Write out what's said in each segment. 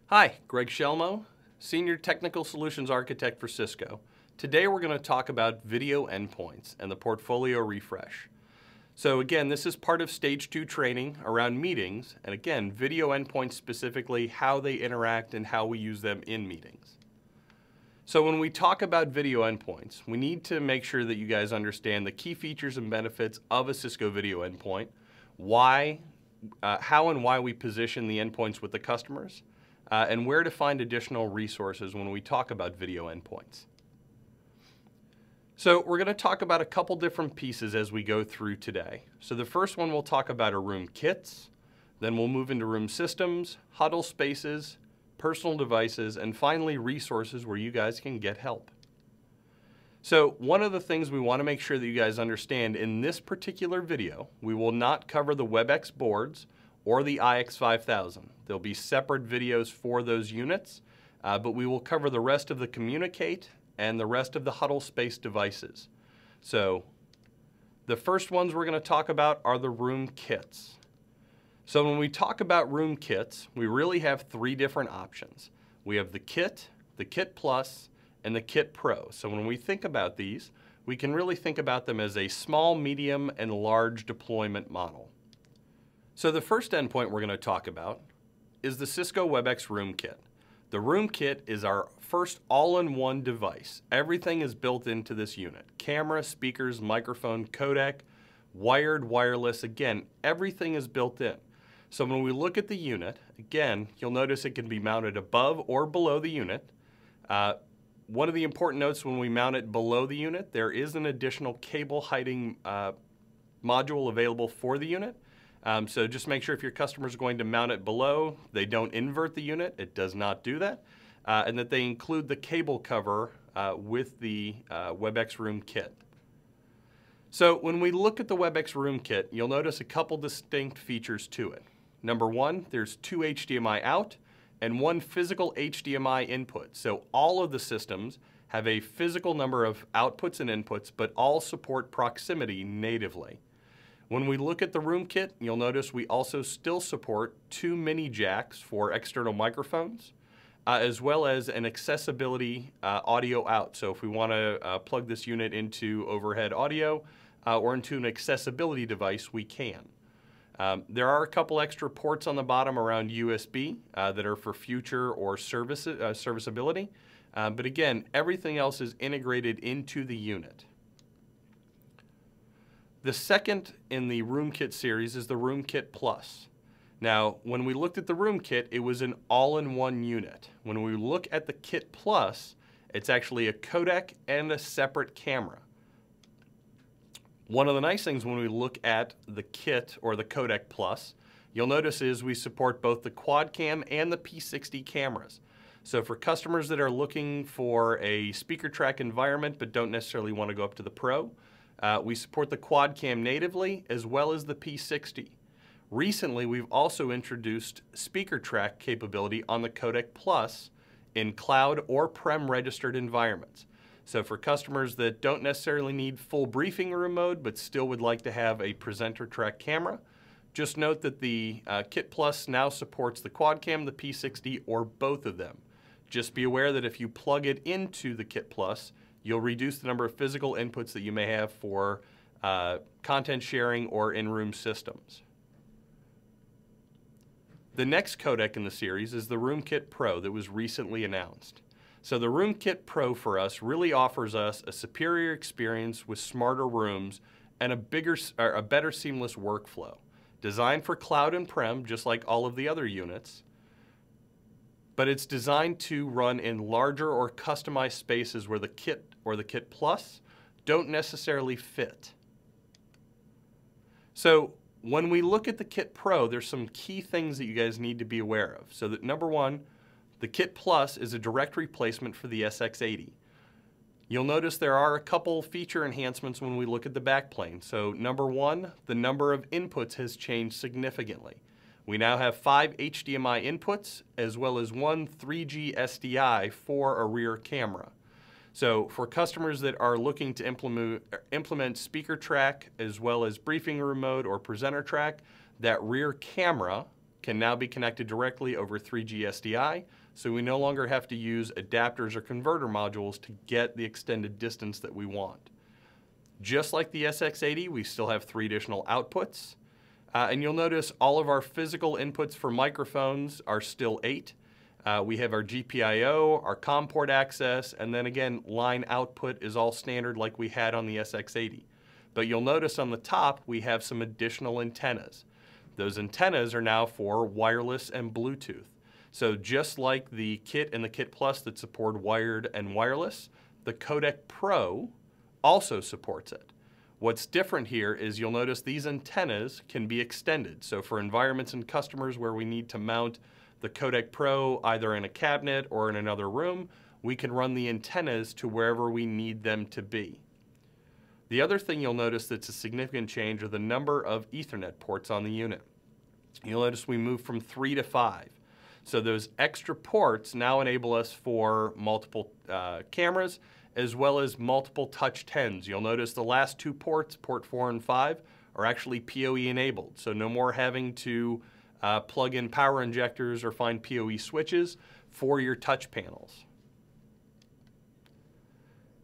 Hi, Greg Shelmo, Senior Technical Solutions Architect for Cisco. Today we're going to talk about video endpoints and the portfolio refresh. So again, this is part of Stage 2 training around meetings, and again, video endpoints specifically, how they interact and how we use them in meetings. So when we talk about video endpoints, we need to make sure that you guys understand the key features and benefits of a Cisco video endpoint, how and why we position the endpoints with the customers, and where to find additional resources when we talk about video endpoints. So we're going to talk about a couple different pieces as we go through today. So the first one we'll talk about are room kits, then we'll move into room systems, huddle spaces, personal devices, and finally resources where you guys can get help. So one of the things we want to make sure that you guys understand in this particular video, we will not cover the WebEx boards or the IX5000. There'll be separate videos for those units, but we will cover the rest of the communicate and the rest of the huddle space devices. So the first ones we're going to talk about are the room kits. So when we talk about room kits, we really have three different options. We have the Kit Plus, and the Kit Pro. So when we think about these, we can really think about them as a small, medium, and large deployment model. So the first endpoint we're going to talk about is the Cisco WebEx Room Kit. The Room Kit is our first all-in-one device. Everything is built into this unit. Camera, speakers, microphone, codec, wired, wireless, again, everything is built in. So when we look at the unit, again, you'll notice it can be mounted above or below the unit. One of the important notes when we mount it below the unit, there is an additional cable hiding module available for the unit. So just make sure if your customer is going to mount it below, they don't invert the unit. It does not do that. And that they include the cable cover with the WebEx Room Kit. So when we look at the WebEx Room Kit, you'll notice a couple distinct features to it. Number one, there's two HDMI out and one physical HDMI input. So all of the systems have a physical number of outputs and inputs, but all support proximity natively. When we look at the Room Kit, you'll notice we also still support two mini jacks for external microphones, as well as an accessibility audio out. So if we want to plug this unit into overhead audio or into an accessibility device, we can. There are a couple extra ports on the bottom around USB that are for future or serviceability. But again, everything else is integrated into the unit. The second in the Room Kit series is the Room Kit Plus. Now, when we looked at the Room Kit, it was an all-in-one unit. When we look at the Kit Plus, it's actually a codec and a separate camera. One of the nice things when we look at the Kit or the Codec Plus, you'll notice is we support both the quad cam and the P60 cameras. So for customers that are looking for a speaker track environment but don't necessarily want to go up to the Pro, we support the quad cam natively as well as the P60. Recently, we've also introduced speaker track capability on the Codec Plus in cloud or prem registered environments. So for customers that don't necessarily need full briefing room mode but still would like to have a presenter track camera, just note that the Kit Plus now supports the quad cam, the P60, or both of them. Just be aware that if you plug it into the Kit Plus, you'll reduce the number of physical inputs that you may have for content sharing or in-room systems. The next codec in the series is the Room Kit Pro that was recently announced. So the Room Kit Pro for us really offers us a superior experience with smarter rooms and a better seamless workflow. Designed for cloud and prem, just like all of the other units, but it's designed to run in larger or customized spaces where the Kit or the Kit Plus don't necessarily fit. So when we look at the Kit Pro, there's some key things that you guys need to be aware of. So that number one, the Kit Plus is a direct replacement for the SX80. You'll notice there are a couple feature enhancements when we look at the backplane. So number one, the number of inputs has changed significantly. We now have 5 HDMI inputs as well as one 3G SDI for a rear camera. So for customers that are looking to implement speaker track as well as briefing room mode or presenter track, that rear camera can now be connected directly over 3G SDI, so we no longer have to use adapters or converter modules to get the extended distance that we want. Just like the SX80, we still have 3 additional outputs. And you'll notice all of our physical inputs for microphones are still 8. We have our GPIO, our COM port access, and then again, line output is all standard like we had on the SX80. But you'll notice on the top, we have some additional antennas. Those antennas are now for wireless and Bluetooth. So just like the Kit and the Kit Plus that support wired and wireless, the Codec Pro also supports it. What's different here is you'll notice these antennas can be extended. So for environments and customers where we need to mount the Codec Pro either in a cabinet or in another room, we can run the antennas to wherever we need them to be. The other thing you'll notice that's a significant change are the number of Ethernet ports on the unit. You'll notice we moved from 3 to 5. So those extra ports now enable us for multiple cameras as well as multiple touch 10s. You'll notice the last 2 ports, port 4 and 5, are actually PoE enabled. So no more having to plug in power injectors or find PoE switches for your touch panels.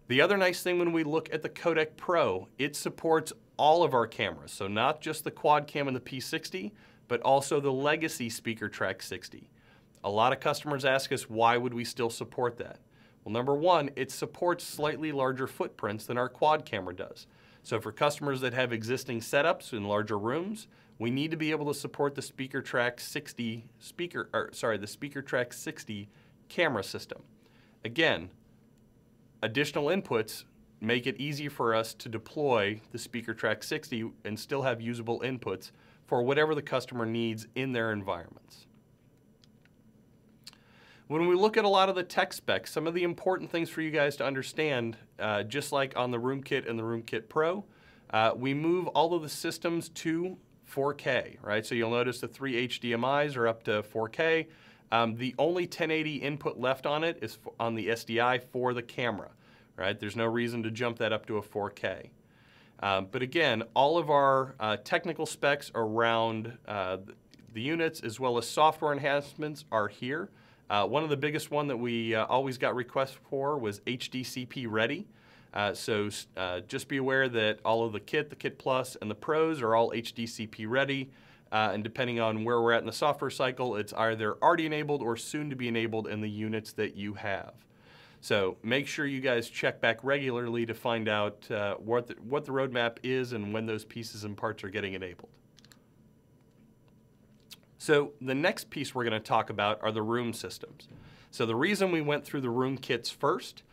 The other nice thing when we look at the Codec Pro, it supports all of our cameras. So not just the quad cam and the P60, but also the legacy SpeakerTrack 60. A lot of customers ask us, why would we still support that? Well, number one, it supports slightly larger footprints than our quad camera does. So for customers that have existing setups in larger rooms, we need to be able to support the SpeakerTrack 60 camera system. Again, additional inputs make it easy for us to deploy the SpeakerTrack 60 and still have usable inputs for whatever the customer needs in their environments. When we look at a lot of the tech specs, some of the important things for you guys to understand, just like on the Room Kit and the Room Kit Pro, we move all of the systems to 4K, right? So you'll notice the 3 HDMIs are up to 4K. The only 1080 input left on it is on the SDI for the camera, right? There's no reason to jump that up to a 4K. But again, all of our technical specs around the units as well as software enhancements are here. One of the biggest one that we always got requests for was HDCP ready. So just be aware that all of the Kit Plus, and the Pros are all HDCP ready. And depending on where we're at in the software cycle, it's either already enabled or soon to be enabled in the units that you have. So make sure you guys check back regularly to find out what the roadmap is and when those pieces and parts are getting enabled. So the next piece we're going to talk about are the room systems. So the reason we went through the room kits first